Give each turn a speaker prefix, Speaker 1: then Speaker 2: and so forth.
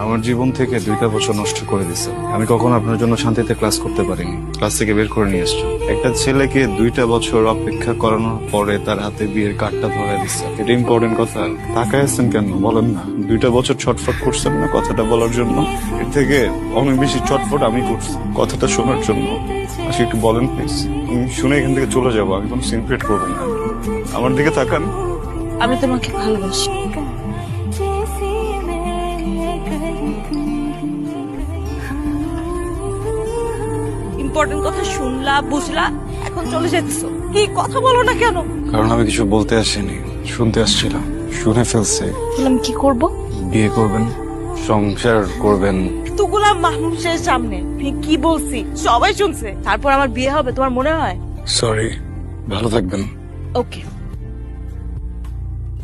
Speaker 1: আমার জীবন থেকে 2টা বছর নষ্ট করে দিছে। আমি কখনো আপনার জন্য শান্তিতে ক্লাস করতে পারিনি, ক্লাস থেকে বের করে নিয়ে আসছো। একটা ছেলেকে 2টা বছর অপেক্ষা করানোর পরে তার হাতে বিয়ের কার্ডটা ধরে দিচ্ছে, এটা ইম্পর্টেন্ট কথা। তাকায় আছেন কেন বলেন না? 2টা বছর ছটফট করছেন না কথাটা বলার জন্য? এর থেকে অনেক বেশি ছটফট আমি করছি কথাটা শোনার জন্য। আজকে একটু বলেন প্লিজ, আমি শুনে এখান থেকে চলে যাবো, আমি কোনো সিন ক্রিয়েট করবো না। আমার দিকে তাকান।
Speaker 2: আমি তোমাকে ভালোবাসি। ইম্পর্টেন্ট কথা শুনলা, বুঝলা, এখন চলে যাইতেছো। কি কথা বলো না কেন?
Speaker 1: কারণ আমি কিছু বলতে আসিনি, শুনতে আসছিলাম। শুনে ফেলছে।
Speaker 2: আমি কি করব?
Speaker 1: বিয়ে করবেন, সংসার করবেন।
Speaker 2: এতগুলা মানুষের সামনে আমি কি বলছি সবাই শুনছে, তারপর আমার বিয়ে হবে তোমার মনে হয়?
Speaker 1: সরি, ভালো থাকবেন।
Speaker 2: ওকে।